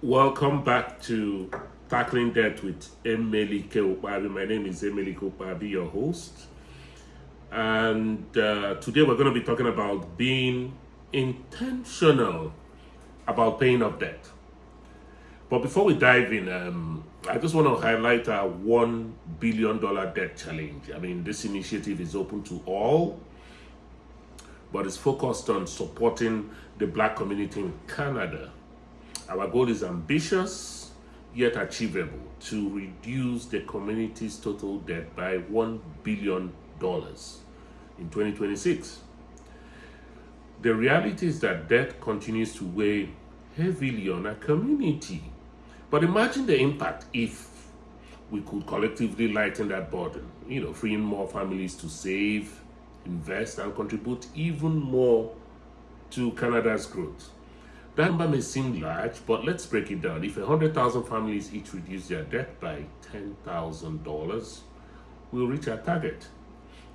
Welcome back to Tackling Debt with Emelike Ukpabi. My name is Emelike Ukpabi, your host. And today we're going to be talking about being intentional about paying off debt. But before we dive in, I just want to highlight our $1 billion debt challenge. I mean, this initiative is open to all, but it's focused on supporting the Black community in Canada. Our goal is ambitious yet achievable to reduce the community's total debt by $1 billion in 2026. The reality is that debt continues to weigh heavily on our community. But imagine the impact if we could collectively lighten that burden, freeing more families to save, invest, and contribute even more to Canada's growth. That number may seem large, but let's break it down. If 100,000 families each reduce their debt by $10,000, we'll reach our target.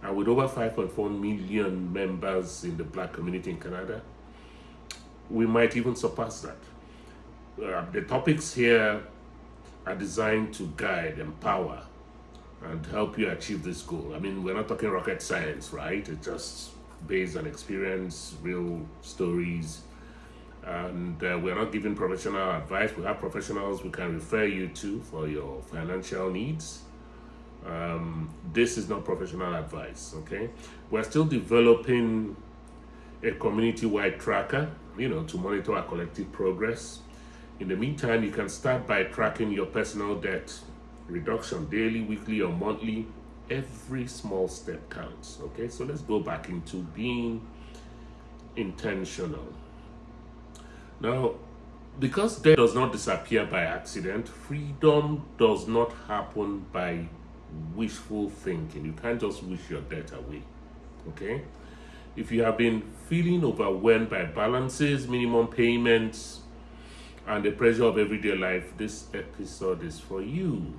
And with over 5.4 million members in the Black community in Canada, we might even surpass that. The topics here are designed to guide, empower, and help you achieve this goal. I mean, we're not talking rocket science, right? It's just based on experience, real stories. And we're not giving professional advice. We have professionals we can refer you to for your financial needs. This is not professional advice, okay? We're still developing a community-wide tracker, to monitor our collective progress. In the meantime, you can start by tracking your personal debt reduction daily, weekly, or monthly. Every small step counts, okay? So let's go back into being intentional. Now, because debt does not disappear by accident, freedom does not happen by wishful thinking. You can't just wish your debt away, okay? If you have been feeling overwhelmed by balances, minimum payments, and the pressure of everyday life, this episode is for you.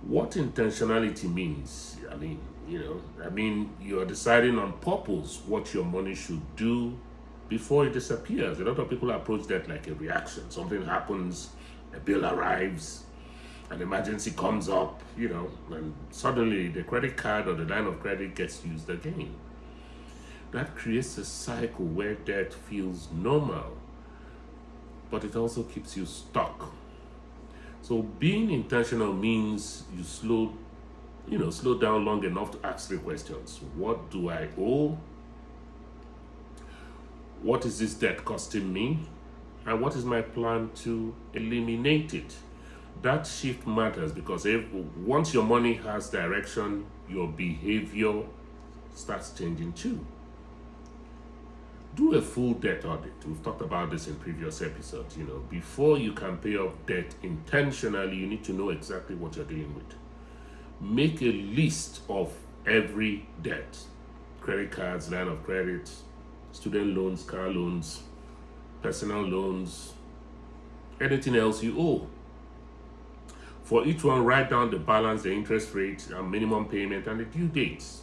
What intentionality means, you are deciding on purpose what your money should do before it disappears. A lot of people approach that like a reaction. Something happens, a bill arrives, an emergency comes up, and suddenly the credit card or the line of credit gets used again. That creates a cycle where debt feels normal, but it also keeps you stuck. So being intentional means you slow down long enough to ask the questions. What do I owe? What is this debt costing me? And what is my plan to eliminate it? That shift matters because once your money has direction, your behavior starts changing too. Do a full debt audit. We've talked about this in previous episodes. Before you can pay off debt intentionally, you need to know exactly what you're dealing with. Make a list of every debt: credit cards, line of credit, student loans, car loans, personal loans, anything else you owe. For each one, write down the balance, the interest rate, and minimum payment, and the due dates.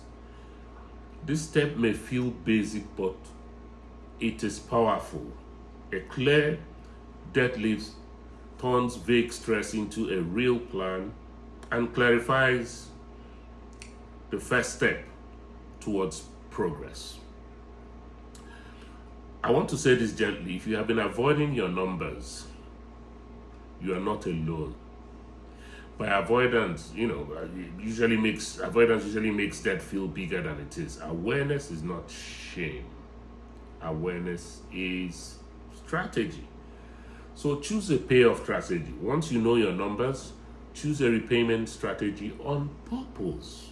This step may feel basic, but it is powerful. A clear debt list turns vague stress into a real plan and clarifies the first step towards progress. I want to say this gently. If you have been avoiding your numbers, you are not alone. By avoidance, avoidance usually makes debt feel bigger than it is. Awareness is not shame. Awareness is strategy. So choose a payoff strategy. Once you know your numbers, choose a repayment strategy on purpose.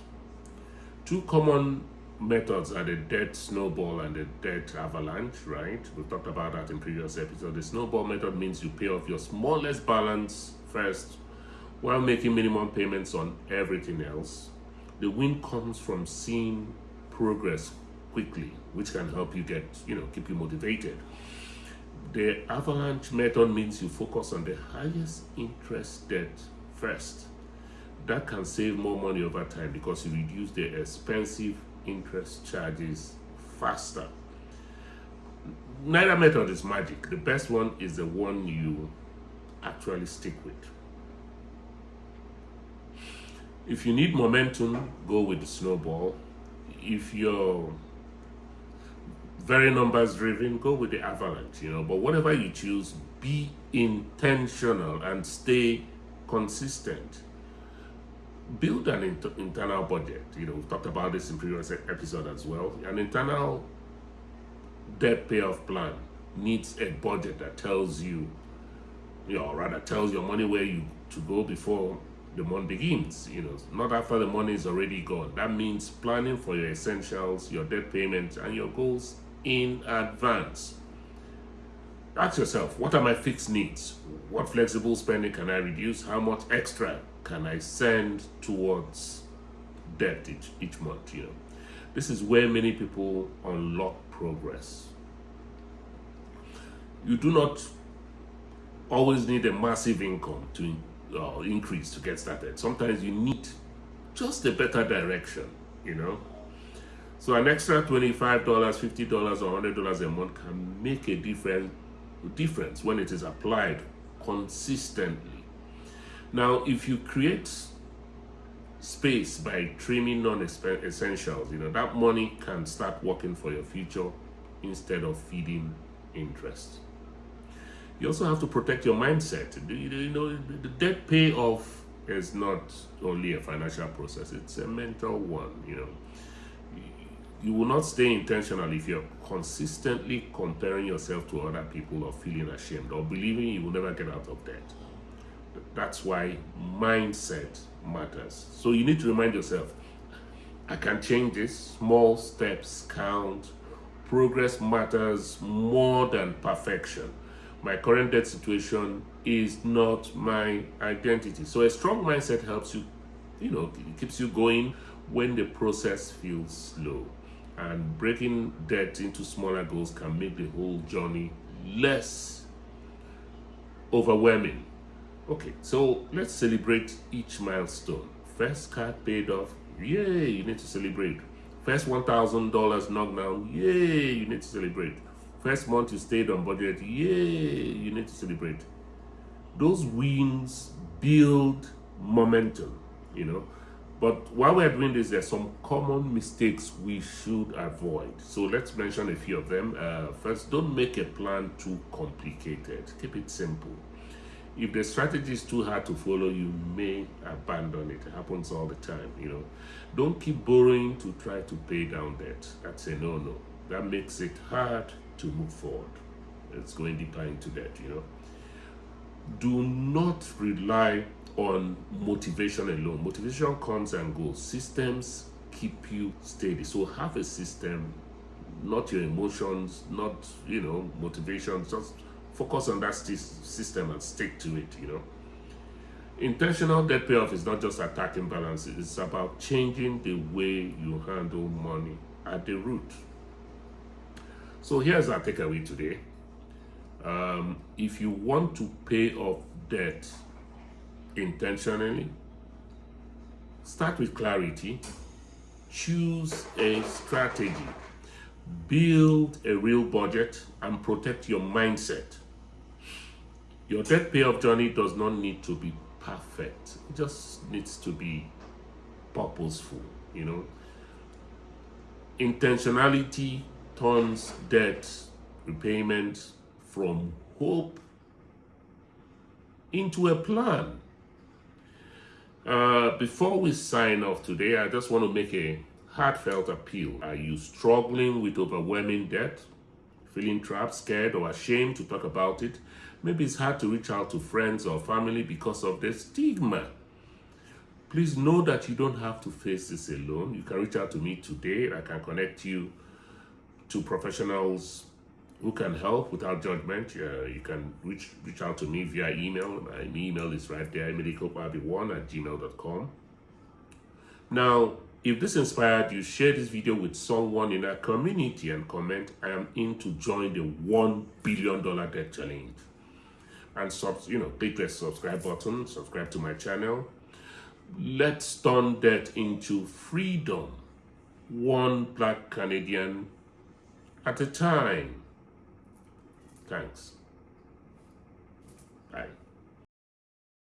Two common methods are the debt snowball and the debt avalanche, right? We've talked about that in previous episodes. The snowball method means you pay off your smallest balance first while making minimum payments on everything else. The win comes from seeing progress quickly, which can help you keep you motivated. The avalanche method means you focus on the highest interest debt first. That can save more money over time because you reduce the expensive interest charges faster. Neither method is magic. The best one is the one you actually stick with. If you need momentum, go with the snowball. If you're very numbers driven, go with the avalanche, But whatever you choose, be intentional and stay consistent. Build an internal budget. We've talked about this in previous episode as well. An internal debt payoff plan needs a budget that tells you, or rather tells your money where you to go before the month begins, not after the money is already gone. That means planning for your essentials, your debt payments, and your goals in advance. Ask yourself, what are my fixed needs? What flexible spending can I reduce? How much extra can I send towards debt each month? This is where many people unlock progress. You do not always need a massive income to increase to get started. Sometimes you need just a better direction, So an extra $25, $50, or $100 a month can make a difference when it is applied consistently. Now, if you create space by trimming non-essentials, that money can start working for your future instead of feeding interest. You also have to protect your mindset. The debt payoff is not only a financial process, it's a mental one, You will not stay intentional if you're consistently comparing yourself to other people or feeling ashamed or believing you will never get out of debt. That's why mindset matters. So you need to remind yourself, I can change this. Small steps count. Progress matters more than perfection. My current debt situation is not my identity. So a strong mindset helps you, it keeps you going when the process feels slow. And breaking debt into smaller goals can make the whole journey less overwhelming. Okay, so let's celebrate each milestone. First card paid off, yay, you need to celebrate. First $1,000 knocked down, yay, you need to celebrate. First month you stayed on budget, yay, you need to celebrate. Those wins build momentum, But while we're doing this, there's some common mistakes we should avoid. So let's mention a few of them. First, don't make a plan too complicated. Keep it simple. If the strategy is too hard to follow, you may abandon it. It happens all the time, Don't keep borrowing to try to pay down debt. That's a no-no. That makes it hard to move forward. It's going deeper into that, Do not rely on motivation alone. Motivation comes and goes. Systems keep you steady. So have a system, not your emotions, not, motivation. Just focus on that system and stick to it, Intentional debt payoff is not just attacking balances. It's about changing the way you handle money at the root. So here's our takeaway today. If you want to pay off debt intentionally, start with clarity, choose a strategy, build a real budget, and protect your mindset. Your debt payoff journey does not need to be perfect. It just needs to be purposeful, Intentionality turns debt repayment from hope into a plan. Before we sign off today, I just want to make a heartfelt appeal. Are you struggling with overwhelming debt? Feeling trapped, scared, or ashamed to talk about it? Maybe it's hard to reach out to friends or family because of the stigma. Please know that you don't have to face this alone. You can reach out to me today. I can connect you to professionals who can help without judgment. You can reach out to me via email. My email is right there, Emelike Ukpabi1@gmail.com. Now, if this inspired you, share this video with someone in our community and comment, I am in to join the $1 billion debt challenge. And click the subscribe button, subscribe to my channel. Let's turn debt into freedom, one Black Canadian at a time. Thanks.